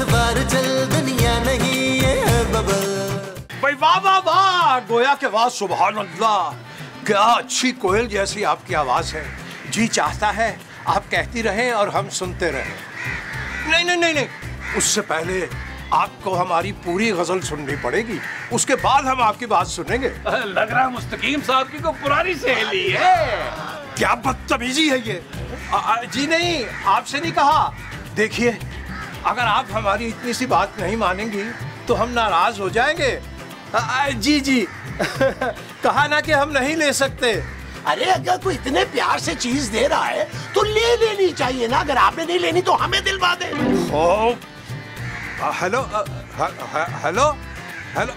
बार चल दुनिया नहीं ये है बबल। भाई वाह वाह वाह, गोया के वाह, सुभान अल्लाह, क्या अच्छी कोयल जैसी आपकी आवाज है। जी चाहता है आप कहती रहें और हम सुनते रहें। नहीं नहीं नहीं नहीं, उससे पहले आपको हमारी पूरी गजल सुननी पड़ेगी, उसके बाद हम आपकी बात सुनेंगे। लग रहा है मुस्तकीम साहब की कोई पुरानी सहेली है। क्या बदतमीजी है ये। जी नहीं, आपसे नहीं कहा। देखिए, अगर आप हमारी इतनी सी बात नहीं मानेंगी तो हम नाराज हो जाएंगे। जी जी कहा ना कि हम नहीं ले सकते। अरे अगर कोई इतने प्यार से चीज दे रहा है तो ले लेनी चाहिए ना। अगर आपने नहीं लेनी तो हमें दिलवा दे। हेलो हेलो हेलो,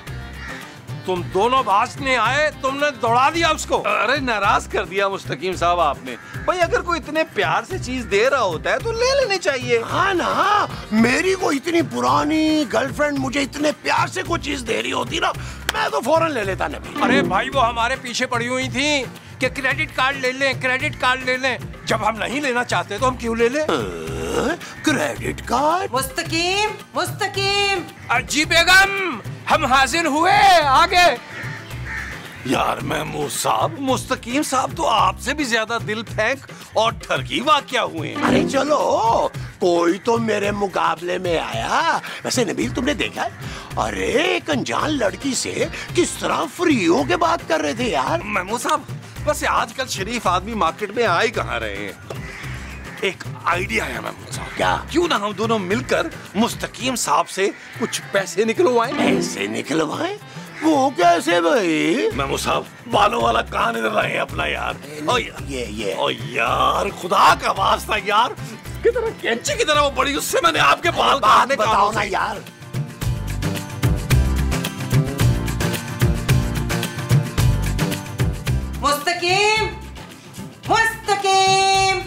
तुम दोनों भाषने आए, तुमने दौड़ा दिया उसको। अरे नाराज कर दिया मुस्तकीम साहब आपने। भाई अगर कोई इतने प्यार से चीज दे रहा होता है तो ले लेनी चाहिए। हाँ ना, मेरी को इतनी पुरानी गर्लफ्रेंड मुझे इतने प्यार से कोई चीज दे रही होती ना, मैं तो फौरन ले लेता नबी। अरे भाई वो हमारे पीछे पड़ी हुई थी कि क्रेडिट कार्ड ले लें, क्रेडिट कार्ड ले लें। जब हम नहीं लेना चाहते तो हम क्यों ले लें? Credit card? मुस्तकीम, मुस्तकीम। जी बेगम, हम हाजिर हुए, आगे। यार महमूद साहब, मुस्तकीम साहब तो आपसे भी ज्यादा दिल फेंक और ठरकी वाक़या हुए हैं। अरे चलो, कोई तो मेरे मुकाबले में आया। वैसे नबील तुमने देखा है, अरे एक अनजान लड़की से किस तरह फ्री होके बात कर रहे थे यार। महमूद साहब, वैसे आजकल शरीफ आदमी मार्केट में आ ही कहाँ रहे हैं। एक आइडिया है महमूद साहब। क्या? क्यों ना हम दोनों मिलकर मुस्तकीम साहब से कुछ पैसे निकलवाएं। पैसे निकलवाएं? वो कैसे भाई? महमूद साहब, बालों वाला कान इधर रहे अपना यार। ये ओ यार, खुदा का वास्ता यार, कितना कैंची की तरह वो बड़ी, उससे मैंने आपके बाल काटने का। बताओ ना यार। मुस्तकीम, मुस्तकीम।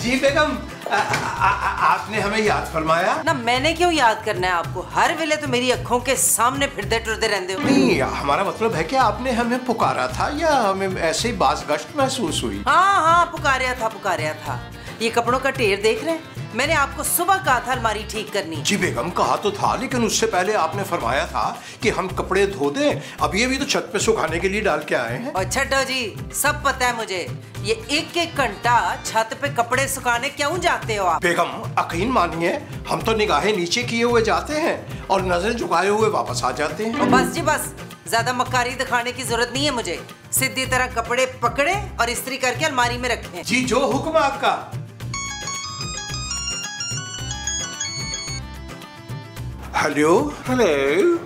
जी बेगम, आपने हमें याद फरमाया ना, मैंने क्यों याद करना है आपको? हर वेले तो मेरी अखों के सामने फिरते टुरते रहते हो। नहीं, हमारा मतलब है कि आपने हमें पुकारा था या हमें ऐसे ही बाज़गश्त महसूस हुई? हाँ हाँ, पुकारिया था, पुकारिया था। ये कपड़ों का ढेर देख रहे हैं? मैंने आपको सुबह कहा था अलमारी ठीक करनी। जी बेगम, कहा तो था, लेकिन उससे पहले आपने फरमाया था कि हम कपड़े धो दें। अब ये भी तो छत पे सुखाने के लिए डाल के आए हैं। और छठो जी, सब पता है मुझे। ये एक एक घंटा छत पे कपड़े सुखाने क्यों जाते हो आप? बेगम यकीन मानिए, हम तो निगाहें नीचे किए हुए जाते हैं और नजर झुकाए हुए वापस आ जाते हैं। बस जी बस, ज्यादा मक्कारी दिखाने की जरूरत नहीं है मुझे। सीधी तरह कपड़े पकड़े और इस्त्री करके अलमारी में रखें। जी जो हुक्म आपका। हेलो हेलो,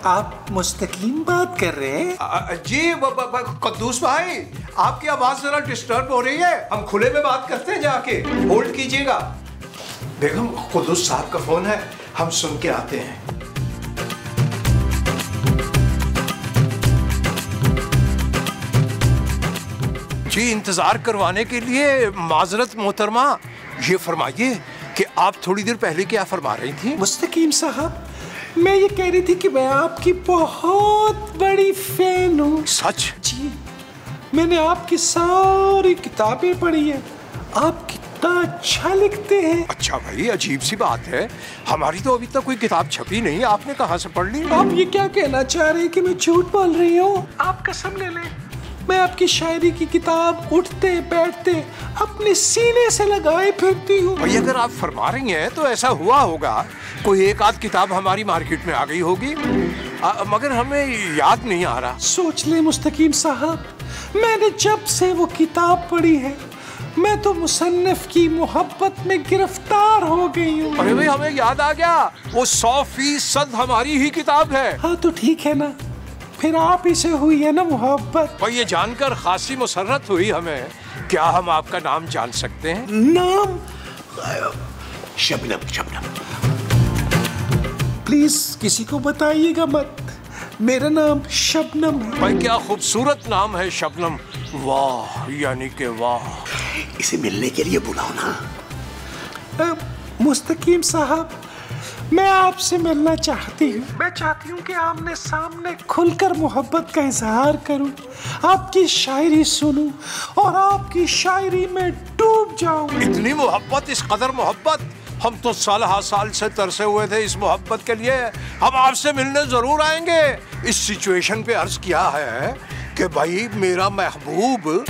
आप मुस्तकीम बात कर रहे हैं? जी कद्दूस भाई, आपकी आवाज जरा डिस्टर्ब हो रही है, हम खुले में बात करते हैं, जाके होल्ड कीजिएगा। बेगम, कद्दूस साहब का फोन है, हम सुन के आते हैं। जी इंतजार करवाने के लिए माजरत मोहतरमा। ये फरमाइए कि आप थोड़ी देर पहले क्या फरमा रही थी? मुस्तकीम साहब, मैं ये कह रही थी कि मैं आपकी बहुत बड़ी फैन हूँ। सच? जी, मैंने आपकी सारी किताबें पढ़ी है। आप कितना अच्छा लिखते हैं। अच्छा भाई, अजीब सी बात है, हमारी तो अभी तक कोई किताब छपी नहीं, आपने कहाँ से पढ़ ली? आप ये क्या कहना चाह रहे हैं कि मैं झूठ बोल रही हूँ? आप कसम ले लें, मैं आपकी शायरी की किताब उठते बैठते अपने सीने से लगाए फिरती हूँ। भाई अगर आप फरमा रही हैं तो ऐसा हुआ होगा, कोई एक आध किताब हमारी मार्केट में आ गई होगी, मगर हमें याद नहीं आ रहा। सोच ले मुस्तकीम साहब, मैंने जब से वो किताब पढ़ी है, मैं तो मुसन्निफ की मोहब्बत में गिरफ्तार हो गई हूँ। अरे भाई, हमें याद आ गया, वो 100% हमारी ही किताब है। हाँ तो ठीक है ना, फिर आप ही से हुई है ना मोहब्बत। भाई ये जानकर खासी मुसर्रत हुई हमें। क्या हम आपका नाम जान सकते हैं? नाम? शबनम। शबनम, प्लीज किसी को बताइएगा मत, मेरा नाम शबनम है। भाई क्या खूबसूरत नाम है शबनम, वाह यानी के वाह। इसे मिलने के लिए बुलाओ ना। मुस्तकीम साहब, मैं आपसे मिलना चाहती हूँ। मैं चाहती हूँ कि आमने सामने खुलकर मोहब्बत का इजहार करूँ, आपकी शायरी सुनूं और आपकी शायरी में डूब जाऊं। इतनी मोहब्बत, इस कदर मोहब्बत, हम तो साल से तरसे हुए थे इस मोहब्बत के लिए। हम आपसे मिलने जरूर आएंगे। इस सिचुएशन पे अर्ज किया है कि भाई मेरा महबूब,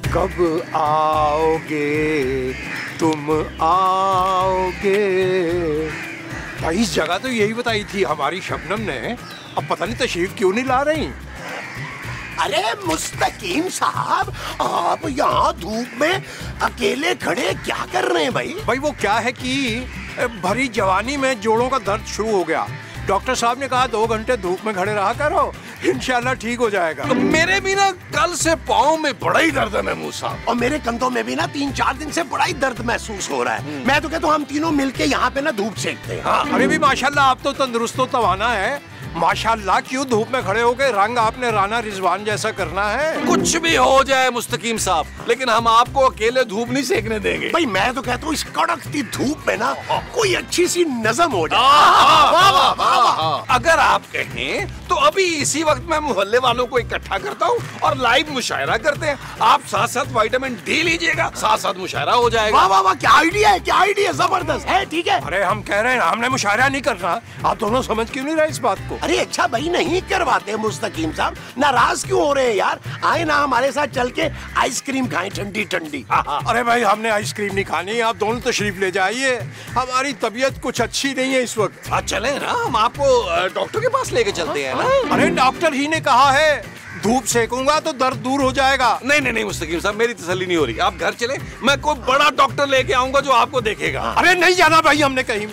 कब आओगे तुम आओगे। भाई इस जगह तो यही बताई थी हमारी शबनम ने, अब पता नहीं तशरीफ क्यों नहीं ला रही। अरे मुस्तकीम साहब, आप यहाँ धूप में अकेले खड़े क्या कर रहे हैं भाई? भाई वो क्या है कि भरी जवानी में जोड़ों का दर्द शुरू हो गया। डॉक्टर साहब ने कहा 2 घंटे धूप में खड़े रहा करो, इंशाल्लाह ठीक हो जाएगा। तो मेरे भी ना कल से पाँव में बड़ा ही दर्द है महमूद साहब, और मेरे कंधों में भी ना 3-4 दिन से बड़ा ही दर्द महसूस हो रहा है। मैं तो कहता हूँ हम तीनों मिलके यहाँ पे ना धूप सेकते हैं। हाँ। अरे भी माशाल्लाह आप तो तंदुरुस्त तो तवाना है, माशाल्लाह। क्यों धूप में खड़े हो गए? रंग आपने राना रिजवान जैसा करना है। कुछ भी हो जाए मुस्तकीम साहब, लेकिन हम आपको अकेले धूप नहीं सेकने देंगे। भाई मैं तो कहता हूँ इस कड़कती धूप में ना कोई अच्छी सी नज़म हो जाए। अगर आप कहें तो अभी इसी वक्त मैं मोहल्ले वालों को इकट्ठा करता हूँ और लाइव मुशायरा करते हैं। आप साथ साथ विटामिन डी लीजिएगा, साथ साथ मुशायरा हो जाएगा। वाह वाह वाह, क्या आइडिया है, क्या आइडिया, जबरदस्त है। ठीक है। अरे हम कह रहे हैं हमने मुशायरा नहीं करना, आप दोनों समझ क्यों नहीं रहे इस बात को? अरे अच्छा भाई नहीं करवाते मुस्तकीम साहब, नाराज क्यों हो रहे हैं यार? आए ना हमारे साथ चल के आइसक्रीम खाएं ठंडी ठंडी। अरे भाई हमने आइसक्रीम नहीं खानी, आप दोनों तशरीफ ले जाइए। हमारी तबीयत कुछ अच्छी नहीं है इस वक्त। चले ना, हम आपको डॉक्टर के पास लेके चलते हैं ना। अरे डॉक्टर ही ने कहा है धूप सेकूंगा तो दर्द दूर हो जाएगा। नहीं मुस्तकीम साहब, मेरी तसल्ली नहीं हो रही। आप घर चले, मैं कोई बड़ा डॉक्टर लेके आऊंगा जो आपको देखेगा। अरे नहीं जाना भाई हमने कहीं,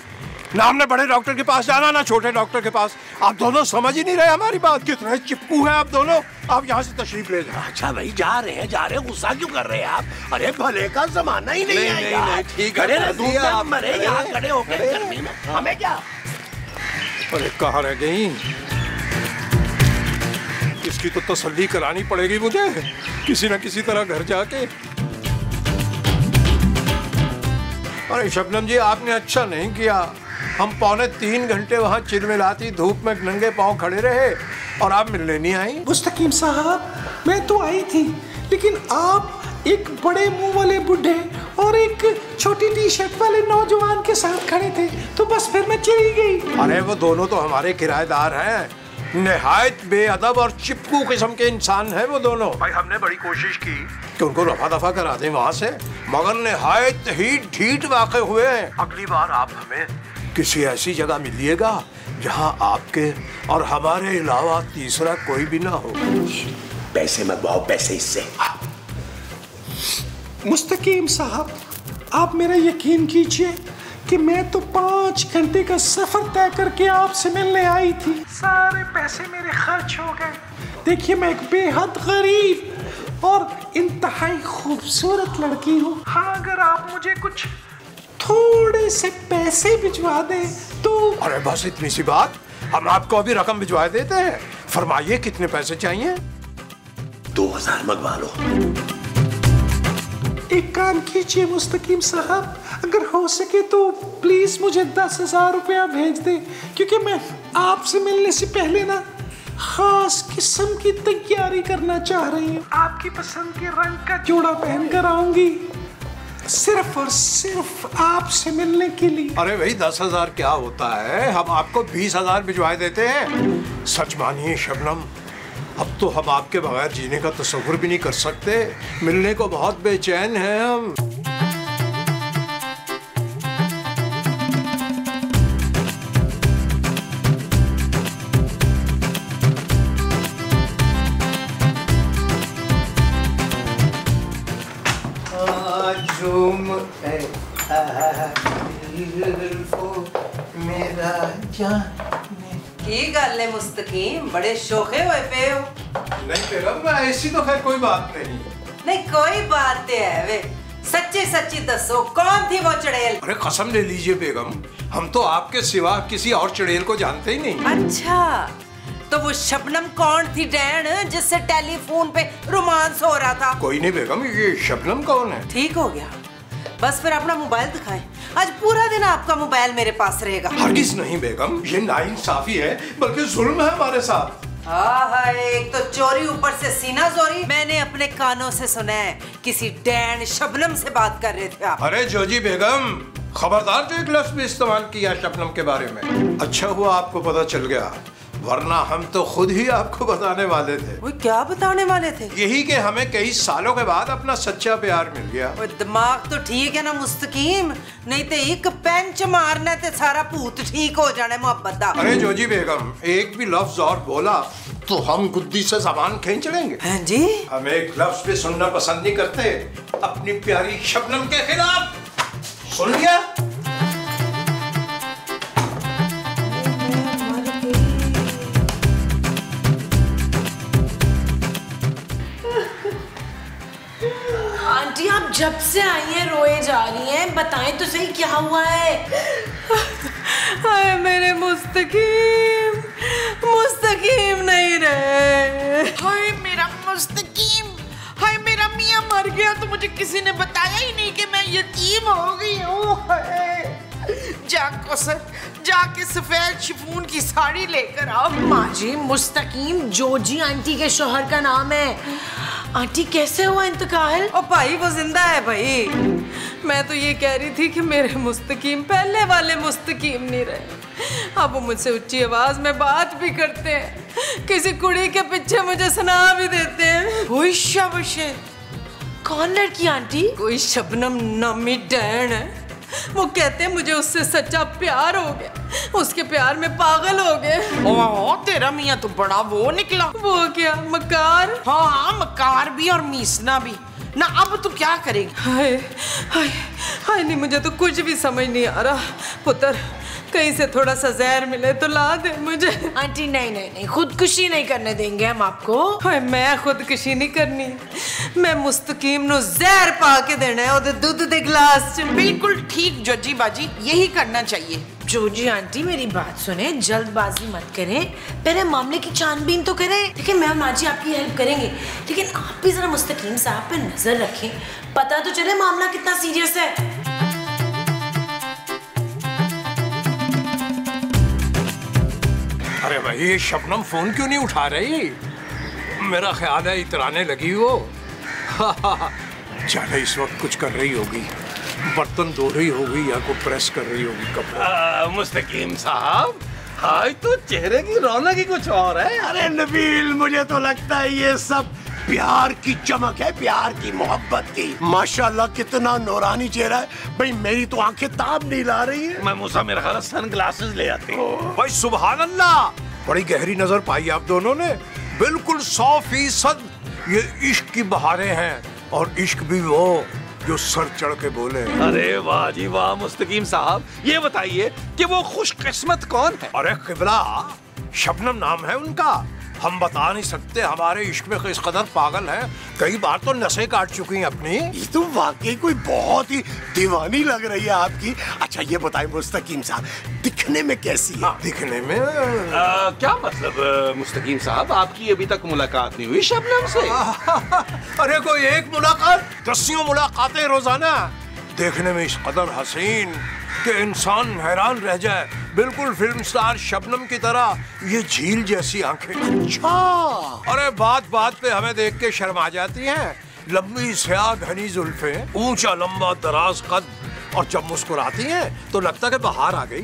ना हमने बड़े डॉक्टर के पास जाना ना छोटे डॉक्टर के पास। आप दोनों समझ ही नहीं रहे हमारी बात। कितने चिपकू हैं आप दोनों। आप यहाँ से तशरीफ ले जाओ। अच्छा भाई जा रहे हैं, गुस्सा क्यों कर रहे हैं आप? अरे भले का जमाना ही नहीं है यार। ठीक है, आप मरे यहाँ खड़े हो गए गर्मी में, हमें क्या? अरे कहाँ रह गई? इसकी तो तसल्ली करानी पड़ेगी मुझे किसी न किसी तरह घर जाके। अरे शबनम जी आपने अच्छा नहीं किया, हम 2.25 घंटे वहाँ चिलमिलाती धूप में नंगे पांव खड़े रहे और आप मिलने नहीं आई। मुस्तकीम साहब मैं तो आई थी, लेकिन आप एक बड़े मुंह वाले बुढ़े और एक छोटी टी-शर्ट वाले नौजवान के साथ खड़े थे, तो बस फिर मैं चली गई। अरे वो दोनों तो हमारे किराएदार हैं, निहायत बेअदब और चिपकू किस्म के इंसान हैं वो दोनों। भाई हमने बड़ी कोशिश की कि उनको रफा दफा करा दें वहाँ से, मगर निहायत ही ढीठ वाक़े हुए हैं। अगली बार आप हमें किसी ऐसी जगह मिलिएगा जहाँ आपके और हमारे अलावा तीसरा कोई भी ना हो। पैसे मंगवाओ, पैसे इससे। मुस्तकीम साहब आप मेरा यकीन कीजिए कि मैं तो 5 घंटे का सफर तय करके आपसे मिलने आई थी। सारे पैसे मेरे खर्च हो गए। देखिए मैं एक बेहद गरीब और इंतहाई खूबसूरत लड़की हूँ। हाँ अगर आप मुझे कुछ थोड़े से पैसे भिजवा दें तो। अरे बस इतनी सी बात, हम आपको अभी रकम भिजवा देते हैं। फरमाइए कितने पैसे चाहिए? 2000 मंगवा लो। एक काम कीजिए मुस्तकीम साहब, अगर हो सके तो प्लीज मुझे 10,000 रुपया भेज दें, क्योंकि मैं आपसे मिलने से पहले ना खास किस्म की तैयारी करना चाह रही हूँ। आपकी पसंद के रंग का जोड़ा पहनकर आऊंगी, सिर्फ और सिर्फ आपसे मिलने के लिए। अरे भाई 10,000 क्या होता है, हम आपको 20,000 भिजवा देते हैं। सच मानिए शबनम, अब तो हम आपके बगैर जीने का तस्वुर भी नहीं कर सकते। मिलने को बहुत बेचैन हैं हम। मेरा जान की गल है मुस्तकीम, बड़े शोखे हुए पे हो। नहीं बेगम ऐसी तो खैर कोई बात नहीं। नहीं कोई बात है वे, सच्ची सच्ची दसो कौन थी वो चुड़ैल? अरे कसम ले लीजिए बेगम, हम तो आपके सिवा किसी और चुड़ैल को जानते ही नहीं। अच्छा तो वो शबनम कौन थी डैन जिससे टेलीफोन पे रोमांस हो रहा था? कोई नहीं बेगम, ये शबनम कौन है? ठीक हो गया, बस फिर अपना मोबाइल दिखाएं। आज पूरा दिन आपका मोबाइल मेरे पास रहेगा। हरगिज नहीं बेगम, ये नाइंसाफी है, बल्कि जुल्म है हमारे साथ। एक तो चोरी ऊपर से सीना जोरी। मैंने अपने कानों से सुना है किसी डैन शबनम से बात कर रहे थे आप। अरे जोजी बेगम, खबरदार जो एक लफ्ज भी इस्तेमाल किया शबनम के बारे में। अच्छा हुआ आपको पता चल गया, वरना हम तो खुद ही आपको बताने वाले थे। वो क्या बताने वाले थे? यही कि हमें कई सालों के बाद अपना सच्चा प्यार मिल गया। वो दिमाग तो ठीक है ना मुस्तकीम, नहीं तो एक पेंच मारना ते सारा भूत ठीक हो जाना मोहब्बत दा। अरे जोजी बेगम, एक भी लफ्ज और बोला तो हम गुद्दी से जबान खींच लेंगे। हाँ जी? हम एक लफ्ज भी सुनना पसंद नहीं करते अपनी प्यारी शबनम के खिलाफ। सुन लिया? आंटी आप जब से आई हैं रोए जा रही हैं, बताएं तो सही क्या हुआ है? हाय मेरे मुस्तकीम, मुस्तकीम नहीं रहे। हाय मेरा मुस्तकीम, हाय मेरा मियाँ मर गया तो मुझे किसी ने बताया ही नहीं कि मैं यतीम हो गई हूँ। जाके सफेद शिफॉन की साड़ी लेकर आओ। माँ जी, मुस्तकीम जोजी आंटी के शौहर का नाम है। आंटी कैसे हुआ इंतकाल? ओ भाई वो जिंदा है भाई। मैं तो ये कह रही थी कि मेरे मुस्तकीम पहले वाले मुस्तकीम नहीं रहे। अब वो मुझसे ऊंची आवाज में बात भी करते हैं, किसी कुड़ी के पीछे मुझे सुना भी देते हैं। कोई शाबाश है। कौन लड़की आंटी? कोई शबनम नामी डैन है। वो कहते हैं मुझे उससे सच्चा प्यार हो गया, उसके प्यार में पागल हो गए। ओह तेरा मियाँ तो बड़ा वो निकला। वो क्या मकार? हाँ मकार भी और मीसना भी ना। अब तू क्या करेगी? हाय हाय हाय, नहीं मुझे तो कुछ भी समझ नहीं आ रहा। पुत्र कहीं से थोड़ा सा जहर मिले तो ला दे मुझे। आंटी नहीं, खुदकुशी नहीं करने देंगे हम आपको। हाय मैं खुदकुशी नहीं करनी, मैं मुस्तकीम नु जहर पा के देना है ओदे दूध दे गिलास च। बिल्कुल ठीक जोजी बाजी, यही करना चाहिए। जोजी आंटी मेरी बात सुने, जल्दबाजी मत करें, पहले मामले की छानबीन तो करें। लेकिन मैं माँ जी आपकी हेल्प करेंगे, लेकिन आप भी जरा मुस्तकीम साहब पे नजर रखें, पता तो चले मामला कितना सीरियस है। अरे भाई ये शबनम फोन क्यों नहीं उठा रही? मेरा ख्याल है इतराने लगी वो। जाने इस वक्त कुछ कर रही होगी, बर्तन धो रही होगी या को प्रेस कर रही होगी कपड़ा। मुस्तकीम साहब, आज तो चेहरे की रौनक ही कुछ और है। अरे नबील, मुझे तो लगता है ये सब प्यार की चमक है, प्यार की मोहब्बत की। माशाल्लाह कितना नूरानी चेहरा है भाई, मेरी तो आंखें ताब नहीं ला रही है। मैं मूसा मेरा ख्याल सनग्लासेस ले आते हैं। भाई सुभान अल्लाह, बड़ी गहरी नजर पाई आप दोनों ने। बिल्कुल 100% ये इश्क की बहारें हैं, और इश्क भी वो जो सर चढ़ के बोले। अरे वाह जी वाह मुस्तकीम साहब, ये बताइए कि वो खुशकिस्मत कौन है? अरे किबला, शबनम नाम है उनका। हम बता नहीं सकते, हमारे इश्क में इस कदर पागल है, कई बार तो नसें काट चुकी हैं अपनी। ये तो वाकई कोई बहुत ही दीवानी लग रही है आपकी। अच्छा ये बताएं मुस्तकीम साहब, दिखने में कैसी है? दिखने में क्या मतलब मुस्तकीम साहब, आपकी अभी तक मुलाकात नहीं हुई शबनम से? अरे कोई एक मुलाकात, दसियों मुलाकातें रोजाना। देखने में इस कदर हसीन कि इंसान हैरान रह जाए, बिल्कुल फिल्म स्टार शबनम की तरह, ये झील जैसी आंखें। अच्छा। अरे बात बात पे हमें देख के शर्मा जाती हैं। लंबी स्याह घनी जुल्फें, ऊंचा लंबा दराज कद, और जब मुस्कुराती हैं तो लगता है कि बाहर आ गई।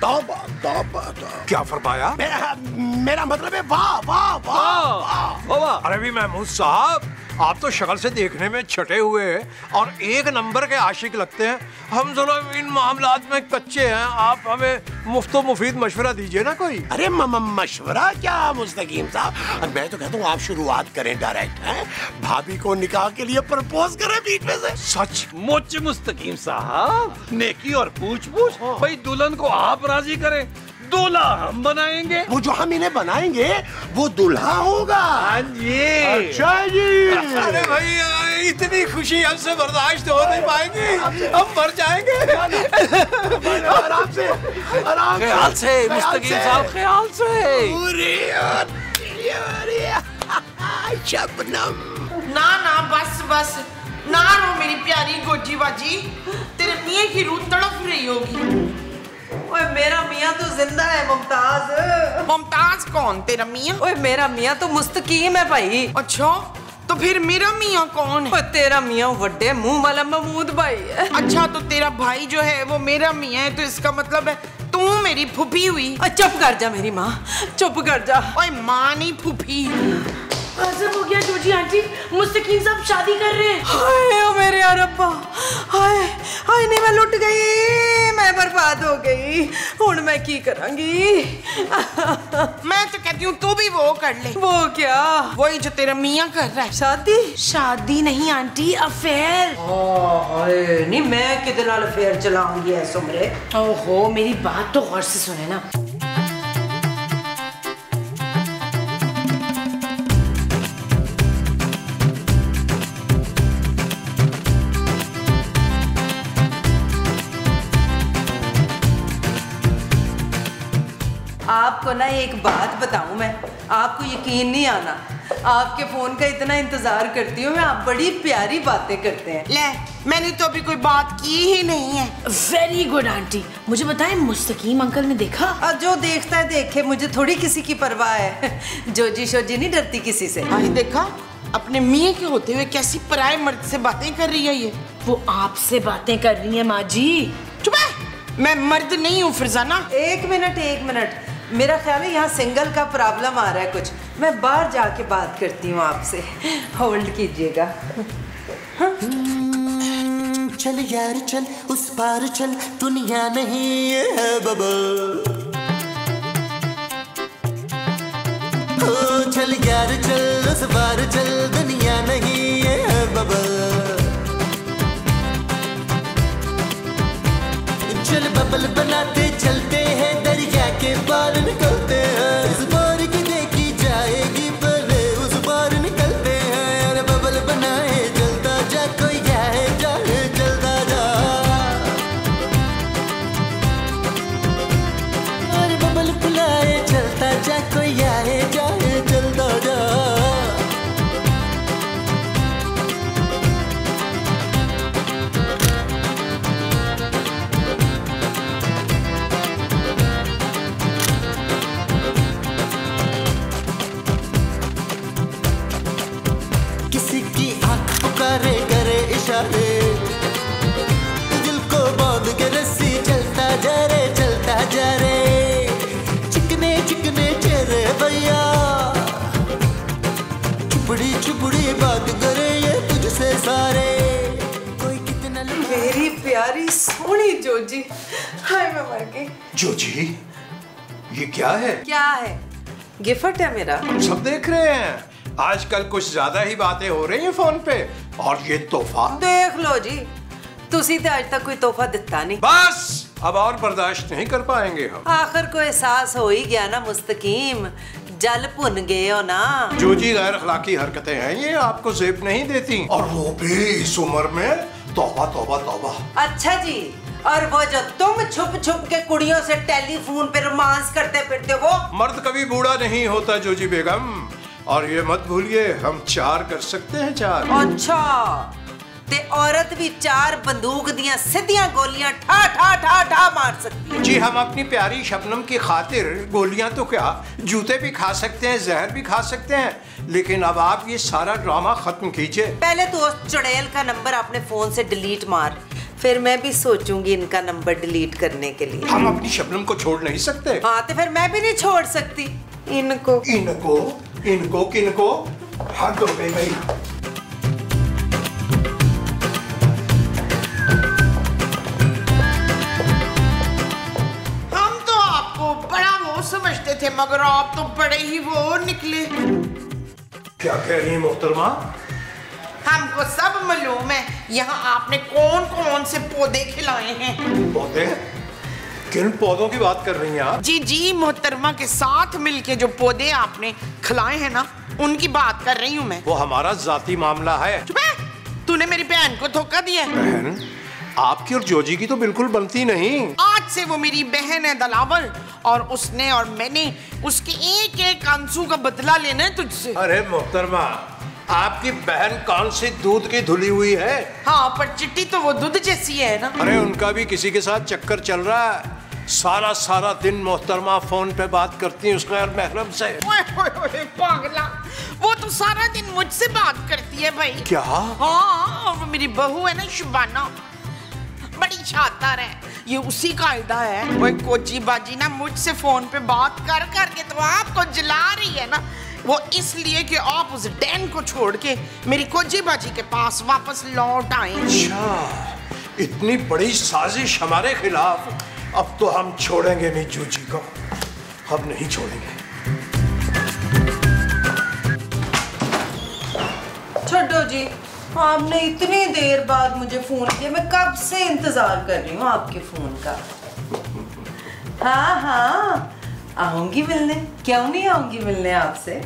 क्या फरमाया? मेरा मतलब है वाह वाह वाह वाह। अरे भी महमूद साहब, आप तो शक्ल से देखने में छटे हुए और एक नंबर के आशिक लगते हैं। हम जरा इन मामलात में कच्चे हैं, आप हमें मुफ्तो मुफीद मशवरा दीजिए ना कोई। अरे मशवरा क्या मुस्तकीम साहब, मैं तो कहता हूँ आप शुरुआत करें डायरेक्ट, हैं? भाभी को निकाह के लिए प्रपोज करें बीच में से। सच मुझ मुस्तकीम साहब, नेकी और पूछ पूछ, भाई दुल्हन को आप राजी करें, दूल्हा हम बनाएंगे। वो जो हम इन्हें बनाएंगे वो दूल्हा होगा। हाँ जी। अच्छा जी। अरे भाई इतनी खुशी हमसे बर्दाश्त हो नहीं पाएगी, हम मर जाएंगे। आराम से, आराम ख्याल से मुस्तकीम साहब, ख्याल से। अरे यार शबनम। ना ना बस बस ना रो मेरी प्यारी गोजी बाजी, तेरे मियाँ की रूह तड़प रही होगी। ओए मेरा मियाँ तो जिंदा है मुमताज। मुमताज कौन तेरा मियाँ? ओए मेरा मियाँ तो मुस्तकीम है भाई। अच्छा तो फिर मेरा मियाँ कौन है? ओए तेरा मियाँ वड्डे मुंह वाला महमूद भाई है। अच्छा तो तेरा भाई जो है वो मेरा मियाँ है, तो इसका मतलब है तू मेरी फूफी हुई। चुप कर जा मेरी माँ, चुप कर जा। ओए माँ नहीं फूफी। आजम हो गया जोजी आंटी, मुस्तकीम साहब शादी कर रहे हैं। हाय ओ मेरे अरब्बा, हाय हाय नहीं मैं लुट गई, मैं बर्बाद हो गई। हुण मैं की करांगी? मैं तो कहती हूँ तू भी वो कर ले। वो क्या? वही जो तेरा मियाँ कर रहा है। शादी? शादी नहीं आंटी, अफेयर। हाय नहीं मैं किदे नाल अफेयर चलाऊंगी ऐ सुमरे। ओहो मेरी बात तो गौर से सुने ना। आपको ना एक बात बताऊं मैं, आपको यकीन नहीं आना। आपके फोन का इतना इंतजार करती हूँ मैं, आप बड़ी प्यारी बातें करते हैं। ले मैंने तो अभी कोई बात की ही नहीं है। Very good aunty. मुझे बताएं मुस्तकीम अंकल ने देखा? अब जो देखता है देखे, मुझे थोड़ी किसी की परवाह है। जोजी शोजी नहीं डरती किसी से। आई देखा अपने मियाँ के होते हुए कैसी पराये मर्द से बातें कर रही है ये। वो आपसे बातें कर रही है माँ जी। चुप है, मैं मर्द नहीं हूँ फरजाना। एक मिनट, मेरा ख्याल है यहाँ सिंगल का प्रॉब्लम आ रहा है कुछ। मैं बाहर जाके बात करती हूँ आपसे, होल्ड कीजिएगा। चल यार चल उस पार चल, दुनिया नहीं ये है बबल। ओ चल यार चल उस पार चल, दुनिया नहीं ये है बबल। चल बबल बनाते चलते हैं, दरिया के पार निकलते हैं। इस बार की देखी जाएगी पहले उस पार निकलते हैं। अरे बबल बनाए चलता जा, कोई जाए जाए चलता जा। अरे बबल बुलाए चलता जा, कोई आए जाए चलता जा। करे इशारे, दिल को बांध के रस्सी चलता जा रे, चलता जा रे। चिकने चिकने चेहरे भैया, चुपड़ी चुपड़ी बात करे ये तुझसे सारे। कोई कितना मेरी प्यारी सोनी जोजी, हाय मैं मर गई। जोजी ये क्या है? क्या है? गिफ्ट है मेरा। सब देख रहे हैं आजकल कुछ ज्यादा ही बातें हो रही हैं फोन पे। और ये तोहफा देख लो जी, तुसी तो आज तक कोई तोहफा दिता नहीं। बस अब और बर्दाश्त नहीं कर पाएंगे हम। आखिर को एहसास हो ही गया ना मुस्तकीम, जल भुन गए हो ना। जोजी गैर अखलाकी हरकतें हैं ये, आपको जेब नहीं देती। और वो भी इस उम्र में। तौबा तौबा तौबा। अच्छा जी, और वो जो तुम छुप छुप के कुड़ियों से टेलीफोन पे रोमांस करते फिरते हो। मर्द कभी बूढ़ा नहीं होता जोजी बेगम, और ये मत भूलिए हम 4 कर सकते हैं 4। अच्छा ते औरत भी 4 बंदूक दियां सीधियां गोलियां ठा ठा ठा ठा मार सकती है। जी हम अपनी प्यारी शबनम की खातिर गोलियां तो क्या, जूते भी खा सकते हैं, जहर भी खा सकते हैं। लेकिन अब आप ये सारा ड्रामा खत्म कीजिए। पहले तो उस चुड़ैल का नंबर अपने फोन से डिलीट मार, फिर मैं भी सोचूंगी इनका नंबर डिलीट करने के लिए। हम अपनी शबनम को छोड़ नहीं सकते। हाँ तो फिर मैं भी नहीं छोड़ सकती इनको। इनको इनको किनको? हद हो गई भाई। हम तो आपको बड़ा वो समझते थे, मगर आप तो बड़े ही वो निकले। क्या कह रही है मोहतरमा? हमको सब मालूम है यहाँ आपने कौन कौन से पौधे खिलाए हैं। पौधे? किन पौधों की बात कर रही हैं आप? जी जी मोहतरमा के साथ मिलके जो पौधे आपने खिलाए हैं ना, उनकी बात कर रही हूँ मैं। वो हमारा जाती मामला है। चुप है, तूने मेरी बहन को धोखा दिया है। बहन आपकी और जोजी की तो बिल्कुल बनती नहीं। आज से वो मेरी बहन है दलावर, और उसने और मैंने उसके एक एक आंसू का बदला लेना है तुझसे। अरे मोहतरमा, आपकी बहन कौन सी दूध की धुली हुई है? हाँ, पर चिट्टी तो वो दूध जैसी है ना। अरे उनका भी किसी के साथ चक्कर चल रहा है। सारा सारा दिन मोहतरमा फोन पे बात करती है उसके महरम से। ओए पागला, वो तो सारा दिन मुझसे बात करती है भाई। क्या? हाँ, और वो मेरी बहू है ना शुबाना, बड़ी शानदार है। ये उसी का आइडा है। वो कोची बाजी ना मुझसे फोन पे बात कर करके तो आपको जला रही है ना। वो इसलिए कि आप उस डैन को छोड़ के मेरी कोची बाजी के पास वापस लौट आए। अच्छा, इतनी बड़ी साजिश हमारे खिलाफ। अब तो हम छोड़ेंगे नहीं जूजी को, हम नहीं छोड़ेंगे। छोड़ो जी, आपने इतनी देर बाद मुझे फोन किया, मैं कब से इंतजार कर रही हूँ आपके फोन का। हाँ हाँ, आऊंगी मिलने, क्यों नहीं आऊंगी मिलने आपसे।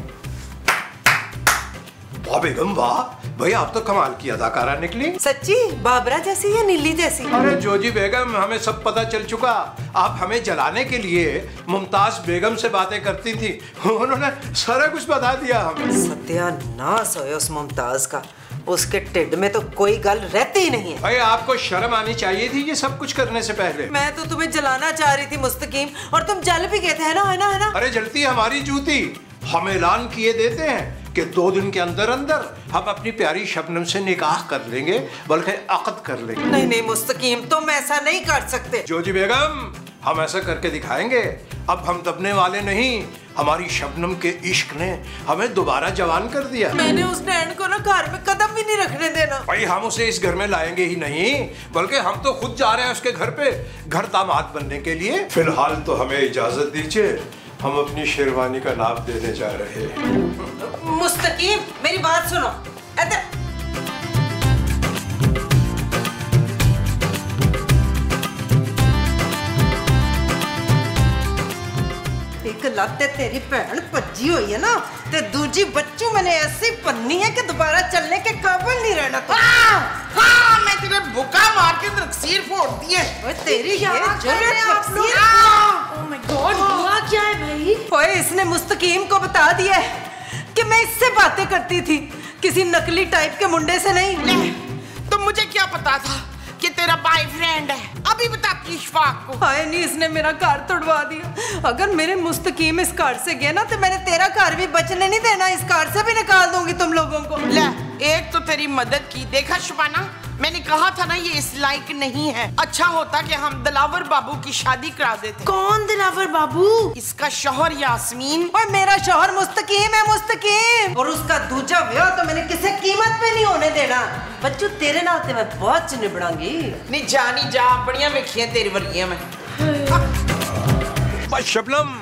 वाह बेगम वाह, भैया आप तो कमाल की अदाकारा निकली। सच्ची बाबरा जैसी या नीली जैसी? अरे जोजी बेगम, हमें सब पता चल चुका। आप हमें जलाने के लिए मुमताज बेगम से बातें करती थी, उन्होंने सारा कुछ बता दिया हमें। सत्यानाश हो उस मुमताज का, उसके टिड में तो कोई गल रहती ही नहीं है। भाई आपको शर्म आनी चाहिए थी ये सब कुछ करने से पहले। मैं तो तुम्हें जलाना चाह रही थी मुस्तकीम, और तुम जल भी गए थे, है ना है ना है ना। अरे जलती हमारी जूती। हम ऐलान किए देते हैं कि 2 दिन के अंदर अंदर हम अपनी प्यारी शबनम से निकाह कर लेंगे, बल्कि अक़द कर लेंगे। नहीं नहीं मुस्तकीम, तुम ऐसा नहीं कर सकते। जोजी बेगम, हम ऐसा करके दिखाएंगे। अब हम दबने वाले नहीं। हमारी शबनम के इश्क ने हमें दोबारा जवान कर दिया। मैंने उस नैन को ना घर में कदम भी नहीं रखने देना। भाई हम उसे इस घर में लाएंगे ही नहीं, बल्कि हम तो खुद जा रहे हैं उसके घर पे, घर दामाद बनने के लिए। फिलहाल तो हमें इजाजत दीजिए, हम अपनी शेरवानी का नाप देने जा रहे हैं। मुस्तकीम मेरी बात सुनो। एक लाते तेरी भैन भज्जी हुई है ना, ते दूजी बच्चू मैंने ऐसी पन्नी है कि दोबारा चलने के काबिल नहीं रहना। हाँ, मैं तेरे बुका मार के तकसीर फोड़ दी है। ओए तेरी ये जुर्रत तकसीर। ओह माय गॉड, हुआ क्या है भाई? ओए इसने मुस्तकीम को बता दिया है कि मैं इससे बातें करती थी, किसी नकली टाइप के मुंडे से नहीं। ले, तो मुझे क्या पता था कि तेरा बॉयफ्रेंड है? अभी बताती इशफाक को। हाय नहीं, इसने मेरा घर तोड़वा दिया। अगर मेरे मुस्तकीम इस घर से गया ना, तो मैंने तेरा घर भी बचने नहीं देना, इस घर से भी निकाल दूंगी तुम लोगों को। ले, एक तो तेरी मदद की, देखा शुबाना, मैंने कहा था ना ये इस लायक नहीं है। अच्छा होता कि हम दिलावर बाबू की शादी करा देते। कौन दिलावर बाबू? इसका शौहर यास्मीन। और मेरा शौहर मुस्तकीम है, मुस्तकीम। और उसका दूजा ब्याह तो मैंने किसी कीमत पे नहीं होने देना। बच्चू तेरे नाते मैं बहुत निभड़ांगी। नहीं जानी जा, बढ़िया मिखियां तेरी वर्गियां में। बस शबनम,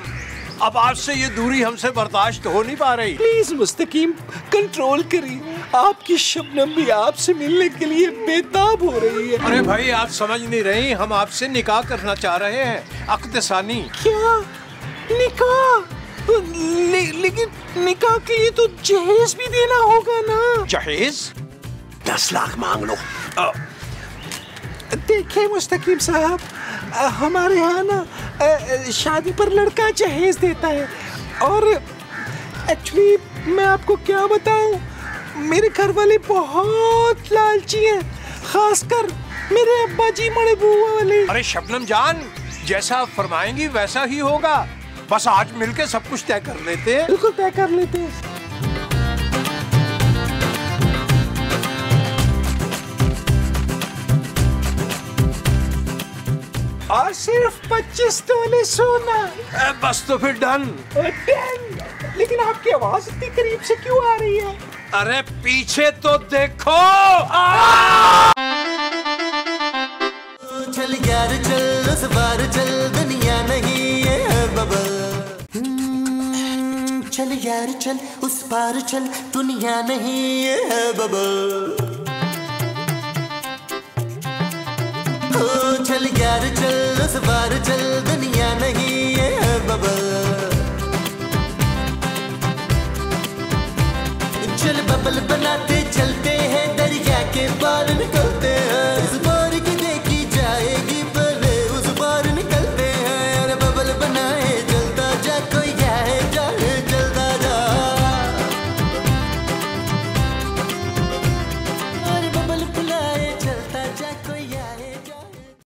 अब आज से ये दूरी हमसे बर्दाश्त हो नहीं पा रही। प्लीज मुस्तकीम कंट्रोल करिए, आपकी शबनम भी आपसे मिलने के लिए बेताब हो रही है। अरे भाई आप समझ नहीं रही, हम आपसे निकाह करना चाह रहे हैं, अक़्द सानी। क्या निकाह? लेकिन निकाह के लिए तो जहेज भी देना होगा ना। जहेज? 10 लाख मांग लो। देखिए मुस्तकीम साहब, हमारे यहाँ ना शादी पर लड़का जहेज देता है, और एक्चुअली मैं आपको क्या बताऊं, मेरे घर वाले बहुत लालची हैं, खासकर मेरे अब्बा जी बड़े बुआ वाले। अरे शबनम जान, जैसा आप फरमाएंगी वैसा ही होगा। बस आज मिलके सब कुछ तय कर लेते हैं। बिल्कुल तय कर लेते हैं। और सिर्फ 25 तोले सोना। बस तो फिर डन। लेकिन आपकी आवाज इतनी करीब से क्यों आ रही है? अरे पीछे तो देखो। चल यार चल, उस बार चल, दुनिया नहीं है बबल। चल यार चल, उस पार चल, दुनिया नहीं है बबल। चल यार चल, उस